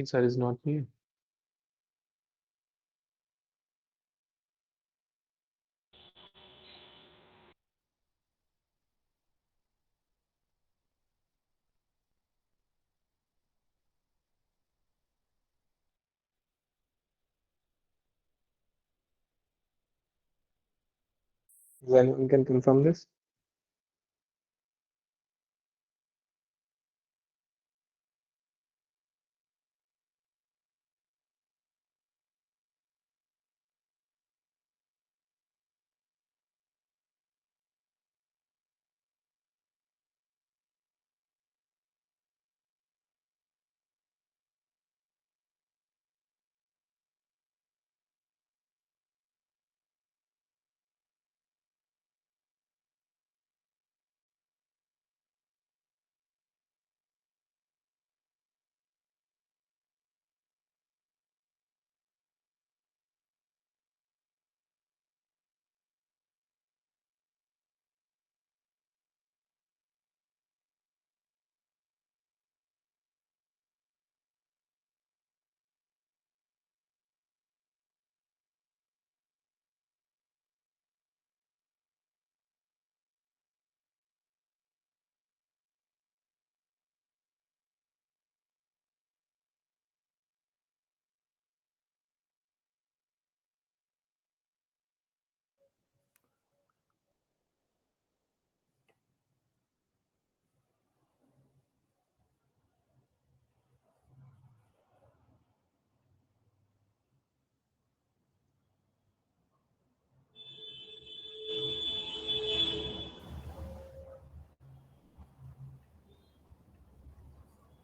think sir is not here. Is anyone can confirm this?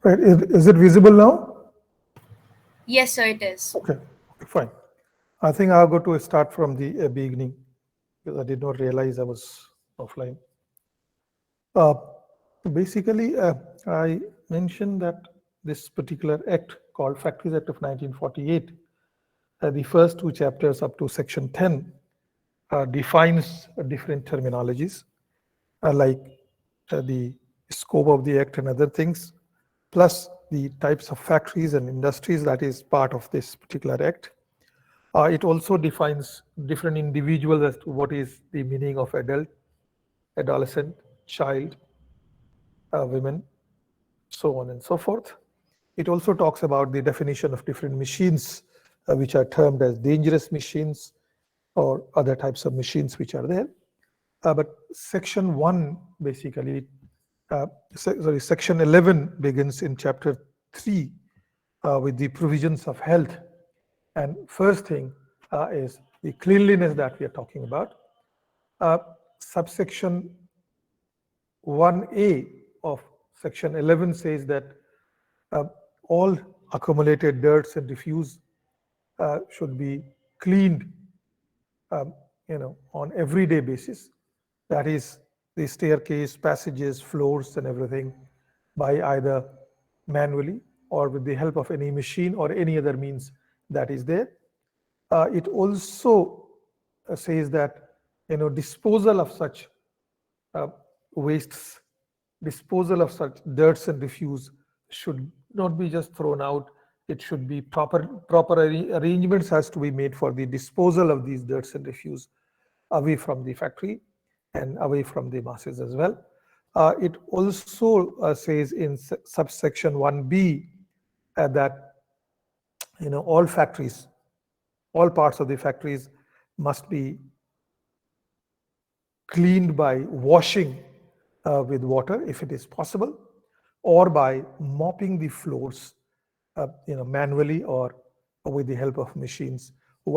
Right. Is it visible now? Yes, sir, it is. Okay, fine. I think I'll go to start from the beginning because I did not realize I was offline. Uh, Basically, I mentioned that this particular act called Factories Act of 1948, the first two chapters up to section 10 defines different terminologies like the scope of the act and other things, plus the types of factories and industries that is part of this particular act. It also defines different individuals as to what is the meaning of adult, adolescent, child, women, so on and so forth. It also talks about the definition of different machines, which are termed as dangerous machines or other types of machines which are there. But section 1 basically, section 11 begins in chapter 3 with the provisions of health. And first thing is the cleanliness that we are talking about. Subsection 1A of section 11 says that uh, all accumulated dirts and refuse should be cleaned, on everyday basis. That is the staircase, passages, floors, and everything by either manually or with the help of any machine or any other means that is there. It also says that disposal of such uh, wastes, disposal of such dirts and refuse should not be just thrown out. It should be proper arrangements has to be made for the disposal of these dirts and refuse away from the factory and away from the masses as well. It also says in subsection 1B that all factories, all parts of the factories must be cleaned by washing with water if it is possible, or by mopping the floors, manually or with the help of machines,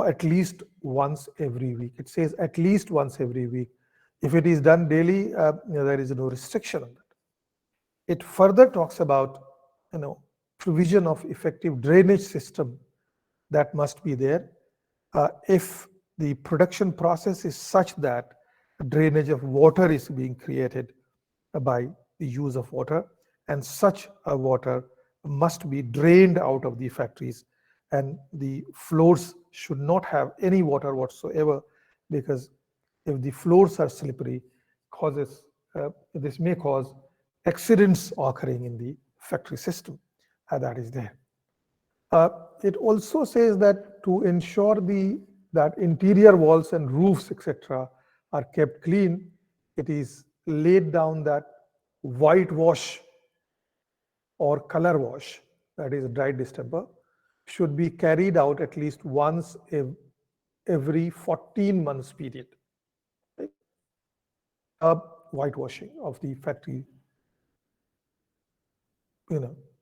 at least once every week. It says at least once every week. If it is done daily, there is no restriction on that. It further talks about, provision of effective drainage system that must be there. If the production process is such that drainage of water is being created by the use of water, and such a water must be drained out of the factories, and the floors should not have any water whatsoever, because if the floors are slippery, this may cause accidents occurring in the factory system that is there. It also says that to ensure that interior walls and roofs, etc., are kept clean, it is laid down that whitewash or color wash, that is dry distemper, should be carried out at least once every 14 months period. Right? Whitewashing of the factory,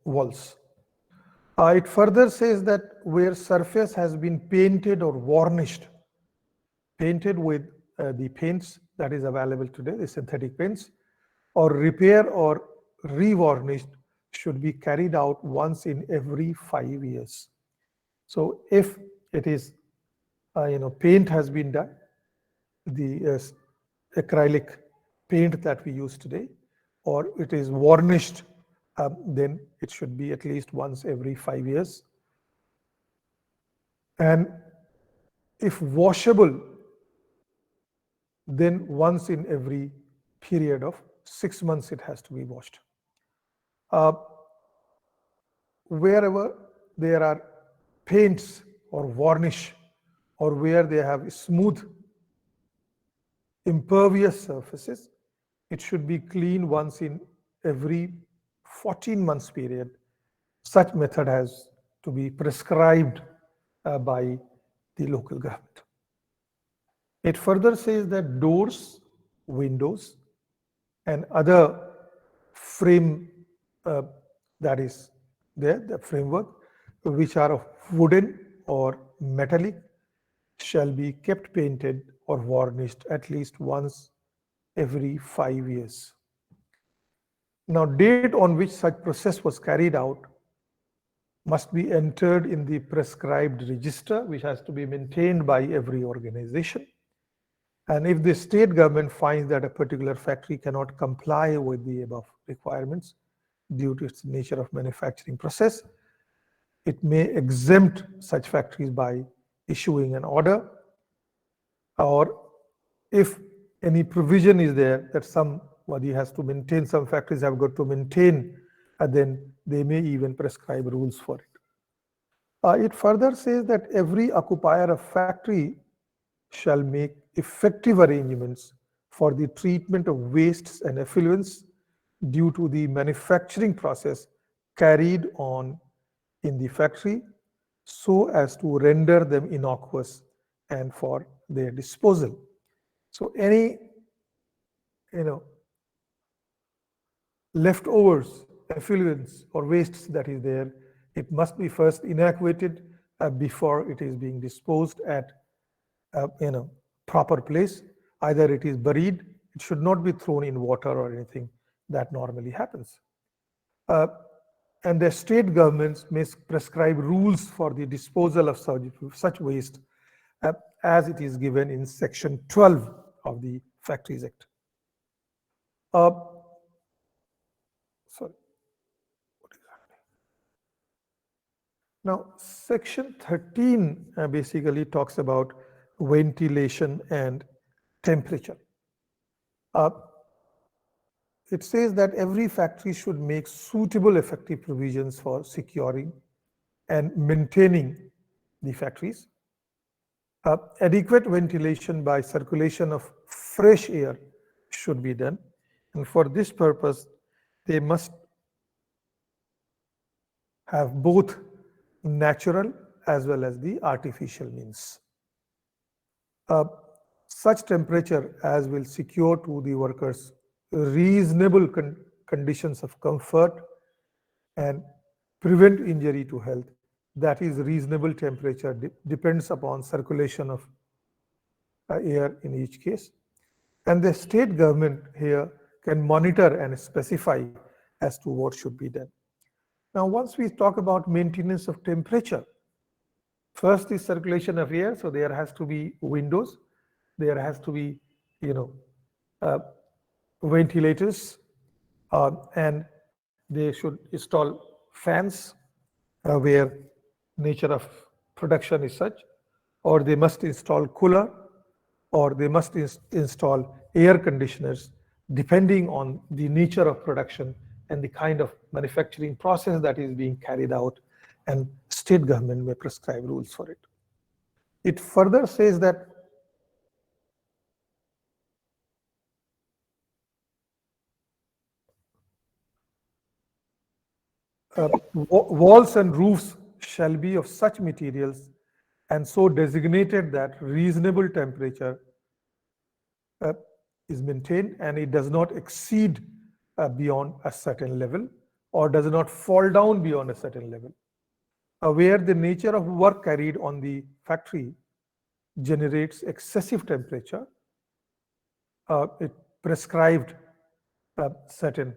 walls. It further says that where surface has been painted or varnished, painted with the paints that is available today, the synthetic paints, or repair or revarnished should be carried out once in every 5 years. So if it is, paint has been done, the acrylic paint that we use today, or it is varnished, then it should be at least once every 5 years. And if washable, then once in every period of 6 months it has to be washed. Wherever there are paints or varnish, or where they have smooth, impervious surfaces, it should be cleaned once in every 14 months period. Such method has to be prescribed by the local government. It further says that doors, windows, and other frame that is there, the framework, which are of wooden or metallic, shall be kept painted or varnished at least once every 5 years. Now, date on which such process was carried out must be entered in the prescribed register, which has to be maintained by every organization. And if the state government finds that a particular factory cannot comply with the above requirements due to its nature of manufacturing process, it may exempt such factories by issuing an order, or if any provision is there that somebody has to maintain, some factories have got to maintain, then they may even prescribe rules for it. It further says that every occupier of factory shall make effective arrangements for the treatment of wastes and effluents due to the manufacturing process carried on in the factory, so as to render them innocuous and for their disposal. So any, leftovers, effluents or wastes that is there, it must be first inoculated before it is being disposed at proper place. Either it is buried, it should not be thrown in water or anything that normally happens. And the state governments may prescribe rules for the disposal of such waste as it is given in section 12 of the Factories Act. Sorry. What is happening? Now, section 13 basically talks about ventilation and temperature. It says that every factory should make suitable effective provisions for securing and maintaining the factories. Adequate ventilation by circulation of fresh air should be done. And for this purpose, they must have both natural as well as the artificial means. Such temperature as will secure to the workers reasonable conditions of comfort and prevent injury to health. That is, reasonable temperature depends upon circulation of air in each case. And the state government here can monitor and specify as to what should be done. Now, once we talk about maintenance of temperature, first is circulation of air. So there has to be windows, there has to be, ventilators, and they should install fans where nature of production is such, or they must install cooler, or they must install air conditioners depending on the nature of production and the kind of manufacturing process that is being carried out and state government may prescribe rules for it. It further says that walls and roofs shall be of such materials and so designated that reasonable temperature is maintained and it does not exceed beyond a certain level or does not fall down beyond a certain level. Where the nature of work carried on the factory generates excessive temperature, it prescribed certain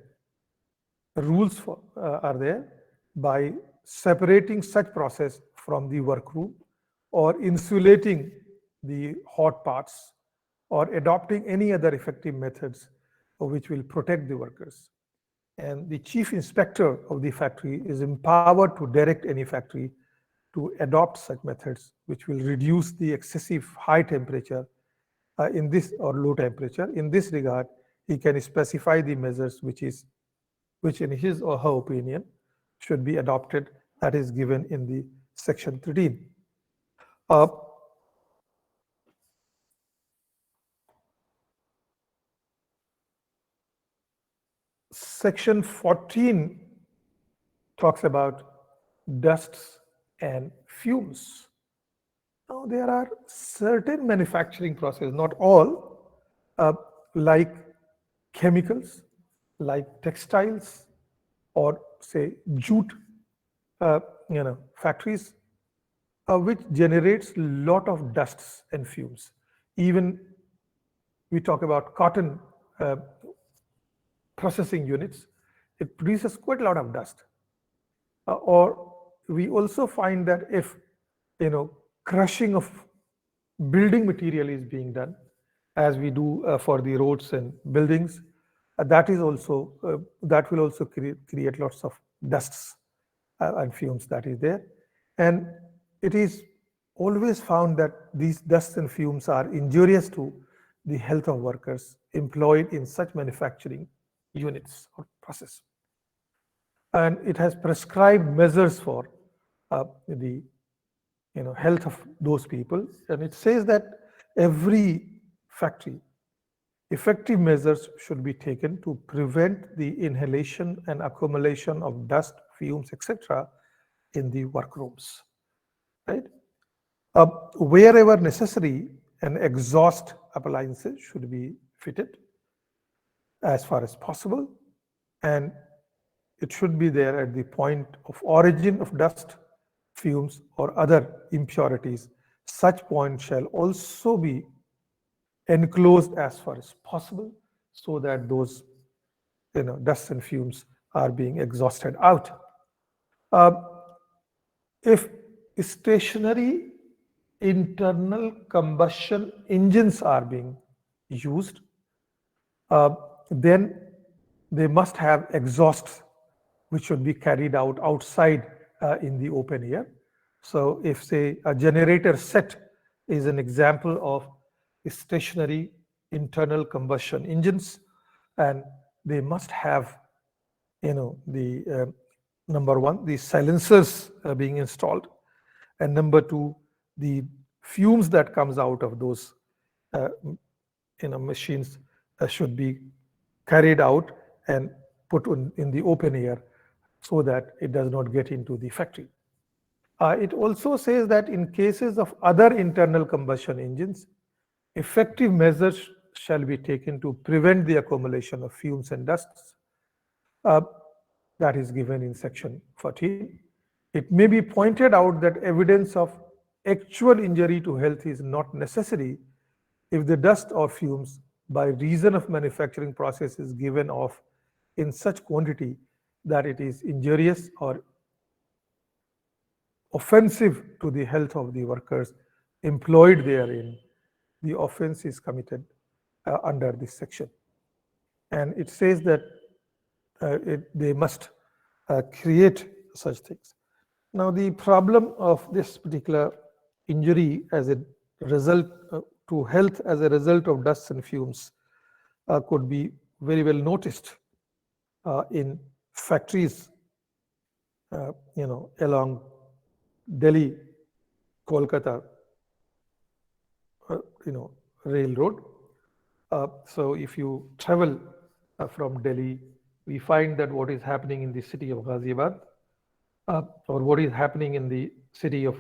rules are there by separating such process from the workroom or insulating the hot parts or adopting any other effective methods which will protect the workers. And the chief inspector of the factory is empowered to direct any factory to adopt such methods which will reduce the excessive high temperature in this or low temperature. In this regard, he can specify the measures which in his or her opinion should be adopted, that is given in the section 13. Section 14 talks about dusts and fumes. Now there are certain manufacturing processes, not all, like chemicals, like textiles, or say jute, factories, which generates a lot of dusts and fumes. Even we talk about cotton processing units, it produces quite a lot of dust. Or we also find that if crushing of building material is being done, as we do for the roads and buildings, that will also create lots of dusts and fumes that is there. And it is always found that these dusts and fumes are injurious to the health of workers employed in such manufacturing units or process. And it has prescribed measures for the health of those people. And it says that every factory, effective measures should be taken to prevent the inhalation and accumulation of dust, fumes, etc. in the workrooms. Right? Wherever necessary, an exhaust appliances should be fitted as far as possible, and it should be there at the point of origin of dust, fumes, or other impurities. Such point shall also be enclosed as far as possible so that those dust and fumes are being exhausted out. If stationary internal combustion engines are being used, then they must have exhausts which should be carried out outside in the open air. So if say a generator set is an example of stationary internal combustion engines, and they must have the number one, the silencers being installed, and number two, the fumes that comes out of those machines should be carried out and put in the open air so that it does not get into the factory. It also says that in cases of other internal combustion engines, effective measures shall be taken to prevent the accumulation of fumes and dusts. That is given in section 14. It may be pointed out that evidence of actual injury to health is not necessary if the dust or fumes by reason of manufacturing process is given off in such quantity that it is injurious or offensive to the health of the workers employed therein. The offense is committed under this section. And it says that they must create such things. Now, the problem of this particular injury as a result to health as a result of dust and fumes could be very well noticed in factories, along Delhi, Kolkata, railroad. So if you travel from Delhi, we find that what is happening in the city of Ghaziabad, or what is happening in the city of,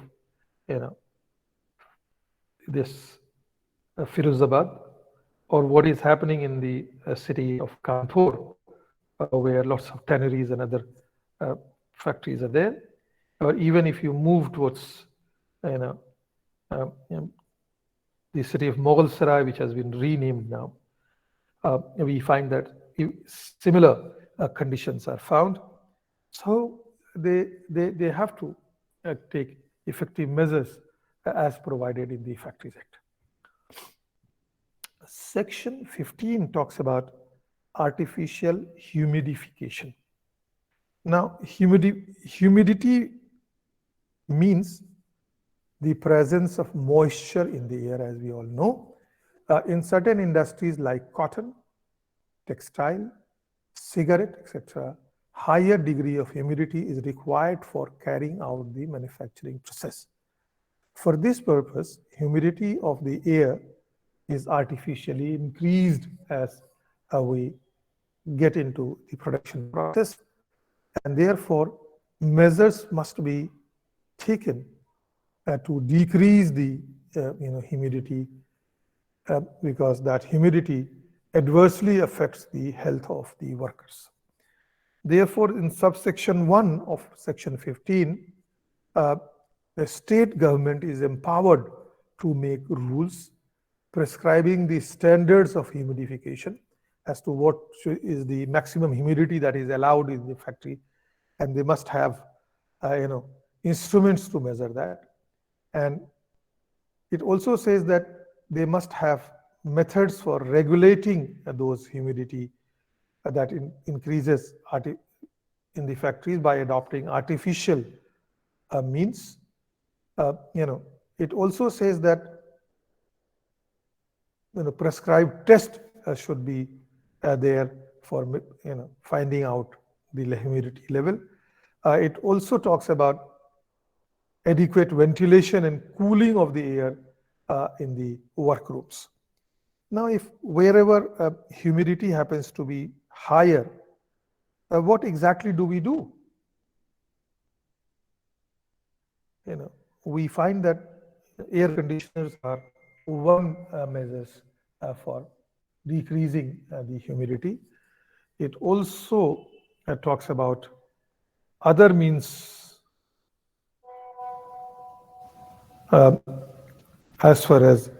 this Firuzabad, or what is happening in the city of Kanpur, where lots of tanneries and other uh, factories are there. Or even if you move towards, you know, the city of Mughal Sarai, which has been renamed now, we find that similar conditions are found. So they have to take effective measures as provided in the Factories Act. Section 15 talks about artificial humidification. Now, humidity means the presence of moisture in the air, as we all know. In certain industries like cotton, textile, cigarette, etc., higher degree of humidity is required for carrying out the manufacturing process. For this purpose, humidity of the air is artificially increased as we get into the production process, and therefore measures must be taken to decrease the humidity, because that humidity adversely affects the health of the workers. Therefore, in subsection 1 of section 15, the state government is empowered to make rules prescribing the standards of humidification as to what is the maximum humidity that is allowed in the factory, and they must have instruments to measure that. And it also says that they must have methods for regulating those humidity that increases in the factories by adopting artificial means. It also says that prescribed test should be there for finding out the humidity level. It also talks about adequate ventilation and cooling of the air in the workrooms. Now, if wherever humidity happens to be higher, what exactly do we do? We find that air conditioners are one measures for decreasing the humidity. It also talks about other means as far as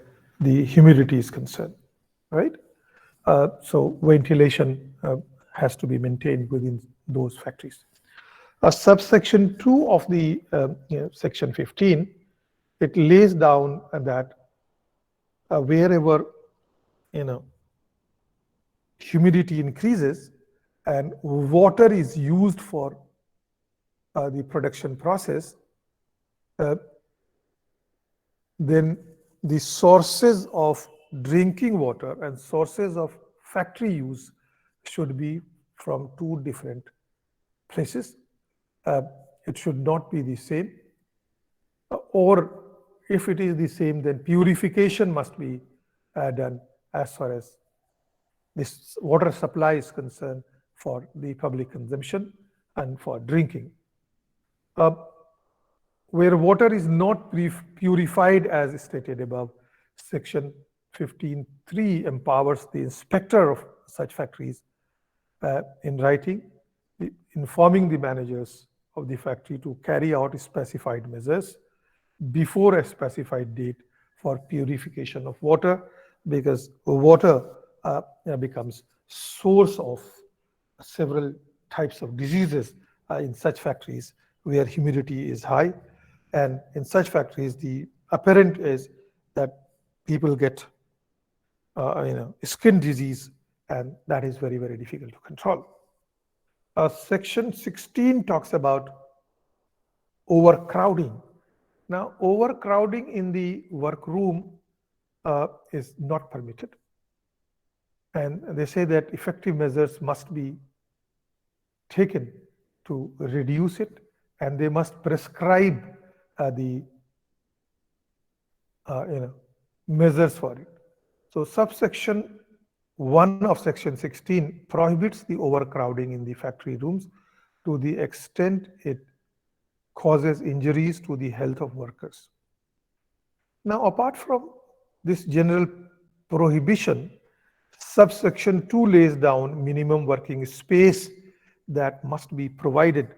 the humidity is concerned, right? So ventilation has to be maintained within those factories. Subsection 2 of the section 15, it lays down that wherever humidity increases and water is used for the production process, then the sources of drinking water and sources of factory use should be from two different places. It should not be the same. Or if it is the same, then purification must be done as far as this water supply is concerned for the public consumption and for drinking. Where water is not purified as stated above, section 15.3 empowers the inspector of such factories in writing, informing the managers of the factory to carry out specified measures before a specified date for purification of water, because water becomes source of several types of diseases in such factories where humidity is high. And in such factories, the apparent is that people get skin disease, and that is very, very difficult to control. Section 16 talks about overcrowding. Now, overcrowding in the workroom is not permitted. And they say that effective measures must be taken to reduce it, and they must prescribe the measures for it. So subsection 1 of section 16 prohibits the overcrowding in the factory rooms to the extent it causes injuries to the health of workers. Now, apart from this general prohibition, subsection 2 lays down minimum working space that must be provided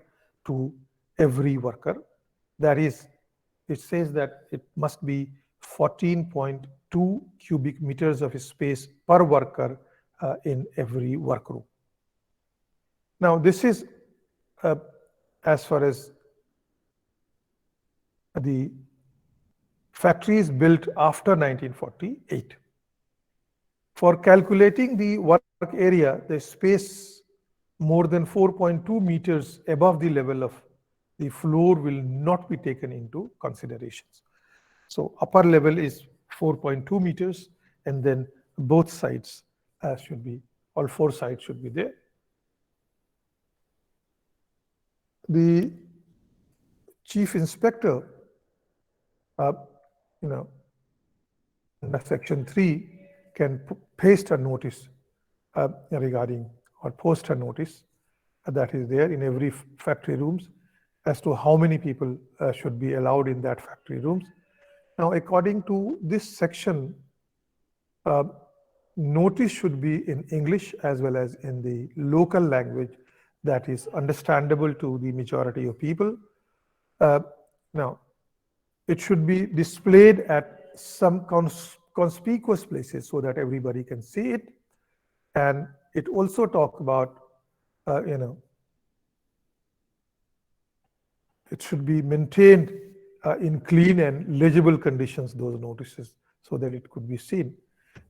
to every worker. That is, it says that it must be 14.2 cubic meters of space per worker in every workroom. Now, this is as far as the factories built after 1948. For calculating the work area, the space more than 4.2 meters above the level of the floor will not be taken into considerations. So upper level is 4.2 meters, and then both sides should be, all four sides should be there. The chief inspector, under section 3, can paste a notice regarding or post a notice that is there in every factory rooms as to how many people should be allowed in that factory rooms. Now, according to this section, notice should be in English as well as in the local language that is understandable to the majority of people. Now, it should be displayed at some conspicuous places so that everybody can see it. And it also talks about, it should be maintained in clean and legible conditions, those notices, so that it could be seen.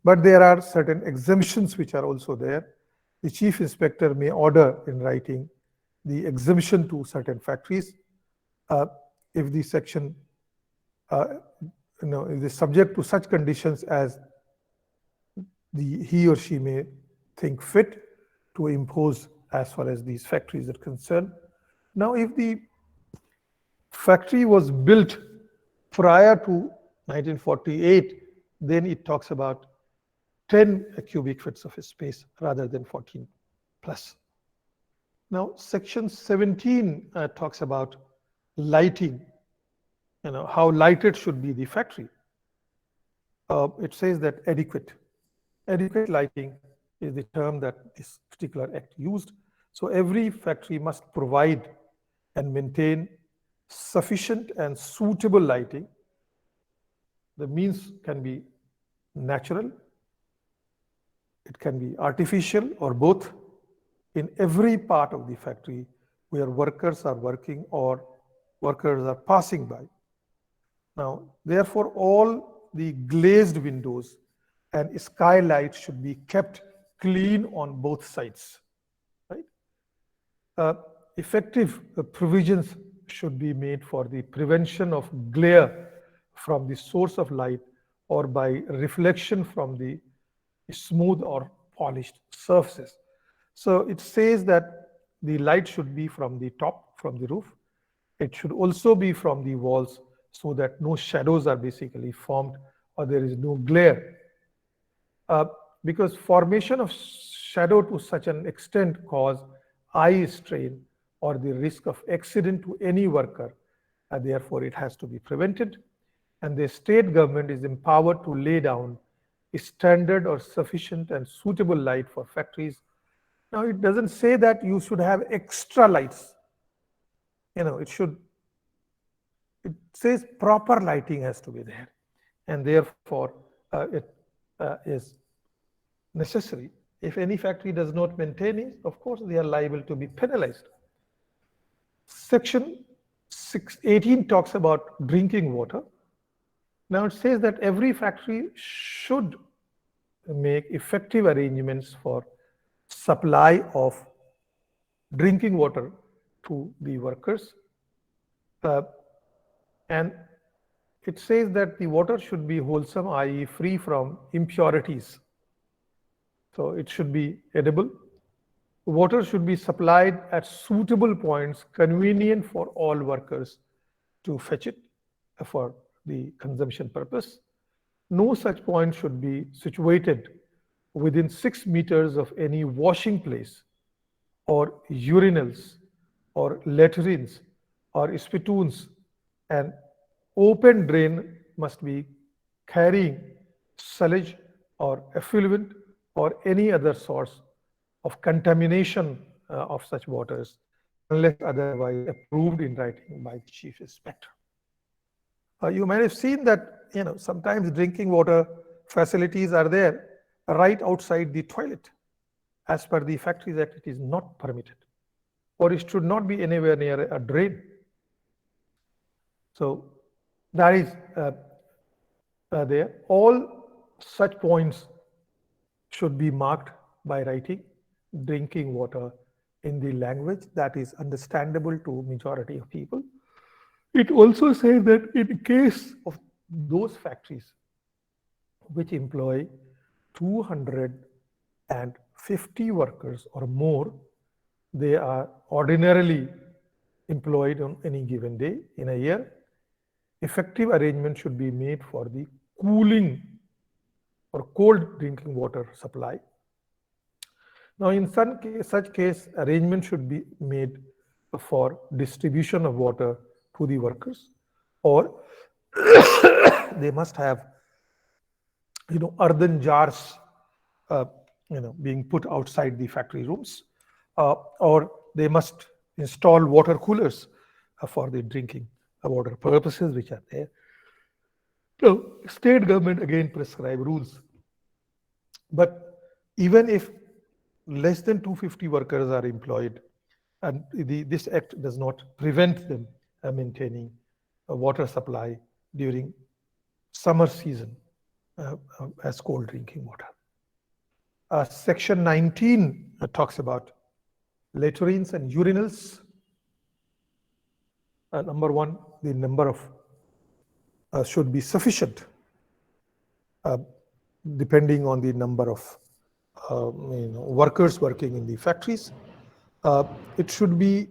But there are certain exemptions which are also there. The chief inspector may order in writing the exemption to certain factories if the section is subject to such conditions as he or she may think fit to impose as far as these factories are concerned. Now, if the factory was built prior to 1948, then it talks about 10 cubic feet of space rather than 14 plus. Now, section 17 talks about lighting, how lighted should be the factory. It says that adequate lighting is the term that this particular act used. So every factory must provide and maintain sufficient and suitable lighting. The means can be natural, it can be artificial, or both, in every part of the factory where workers are working or workers are passing by. Now, therefore, all the glazed windows and skylights should be kept clean on both sides. Right? Effective provisions should be made for the prevention of glare from the source of light or by reflection from the smooth or polished surfaces. So it says that the light should be from the top, from the roof. It should also be from the walls so that no shadows are basically formed or there is no glare. Because formation of shadow to such an extent cause eye strain or the risk of accident to any worker, and therefore it has to be prevented. And the state government is empowered to lay down a standard or sufficient and suitable light for factories. Now, it doesn't say that you should have extra lights. It says proper lighting has to be there, and therefore it is necessary. If any factory does not maintain it, of course, they are liable to be penalized. Section 18 talks about drinking water. Now, it says that every factory should make effective arrangements for supply of drinking water to the workers. And it says that the water should be wholesome, i.e. free from impurities. So it should be edible. Water should be supplied at suitable points, convenient for all workers to fetch it. for the consumption purpose. No such point should be situated within 6 meters of any washing place or urinals or latrines or spittoons. An open drain must be carrying sewage or effluent or any other source of contamination of such waters unless otherwise approved in writing by the chief inspector. You might have seen that sometimes drinking water facilities are there right outside the toilet. As per the Factories Act, it is not permitted, or it should not be anywhere near a drain. So that is there. All such points should be marked by writing drinking water in the language that is understandable to majority of people. It also says that in case of those factories which employ 250 workers or more, they are ordinarily employed on any given day in a year. Effective arrangement should be made for the cooling or cold drinking water supply. Now, in such case, arrangement should be made for distribution of water to the workers, or they must have, earthen jars, being put outside the factory rooms, or they must install water coolers for the drinking water purposes which are there. So, state government again prescribe rules, but even if less than 250 workers are employed, and this act does not prevent them maintaining a water supply during summer season as cold drinking water. Section 19 talks about latrines and urinals. Number one, the number of should be sufficient depending on the number of workers working in the factories. It should be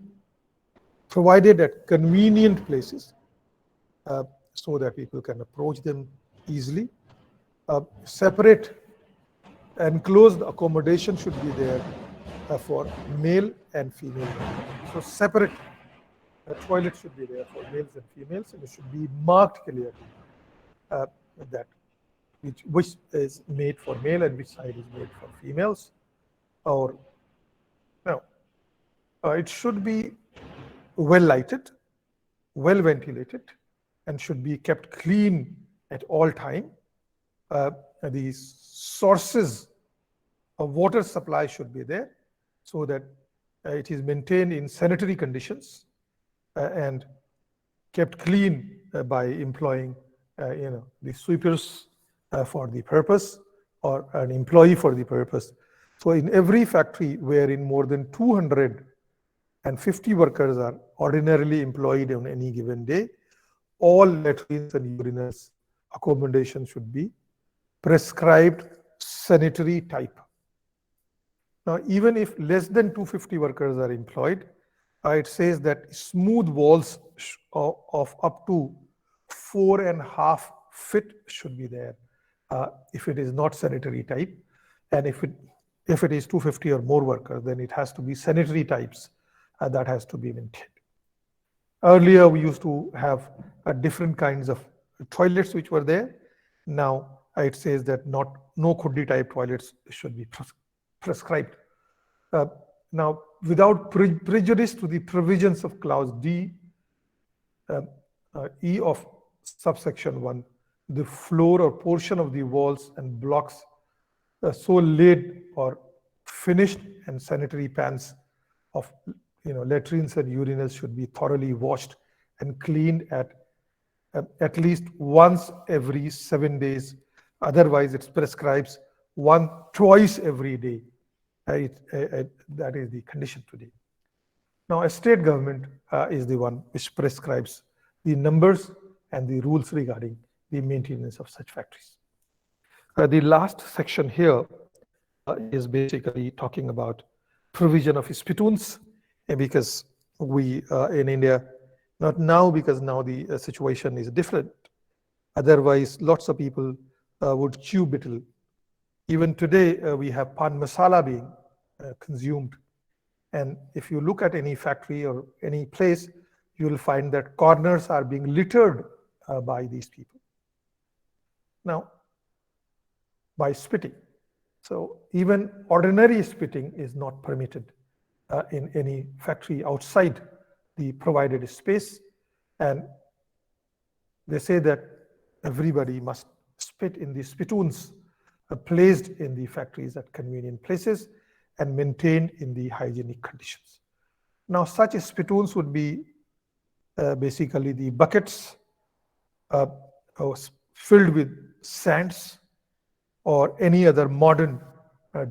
provided at convenient places so that people can approach them easily. Separate enclosed accommodation should be there for male and female. So separate toilet should be there for males and females, and it should be marked clearly that which is made for male and which side is made for females. Or no, it should be well lighted, well ventilated, and should be kept clean at all time. The sources of water supply should be there so that it is maintained in sanitary conditions and kept clean by employing the sweepers for the purpose, or an employee for the purpose. So in every factory wherein more than 250 workers are ordinarily employed on any given day, all latrines and urinals accommodation should be prescribed sanitary type. Now, even if less than 250 workers are employed, it says that smooth walls of up to 4.5 feet should be there if it is not sanitary type. And if it is 250 or more workers, then it has to be sanitary types that has to be maintained. Earlier, we used to have different kinds of toilets which were there. Now, it says that no khuddi type toilets should be prescribed. Now, without prejudice to the provisions of clause D, E of subsection 1, the floor or portion of the walls and blocks so laid or finished and sanitary pans of latrines and urinals should be thoroughly washed and cleaned at least once every 7 days. Otherwise, it prescribes twice every day. That is the condition today. Now, a state government is the one which prescribes the numbers and the rules regarding the maintenance of such factories. The last section here is basically talking about provision of spittoons, because we in India Not now, because now the situation is different. Otherwise, lots of people would chew betel. Even today, we have pan masala being consumed. And if you look at any factory or any place, you will find that corners are being littered by these people. Now, by spitting. So even ordinary spitting is not permitted in any factory outside the provided space. And they say that everybody must spit in the spittoons placed in the factories at convenient places and maintained in the hygienic conditions. Now, such spittoons would be basically the buckets filled with sands or any other modern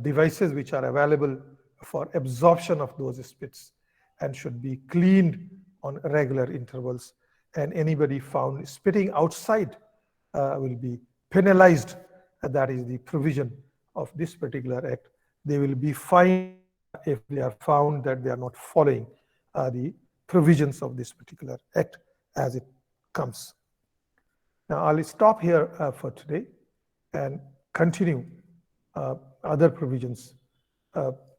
devices which are available for absorption of those spits and should be cleaned on regular intervals. And anybody found spitting outside will be penalized. That is the provision of this particular act. They will be fined if they are found that they are not following the provisions of this particular act as it comes. Now, I'll stop here for today and continue other provisions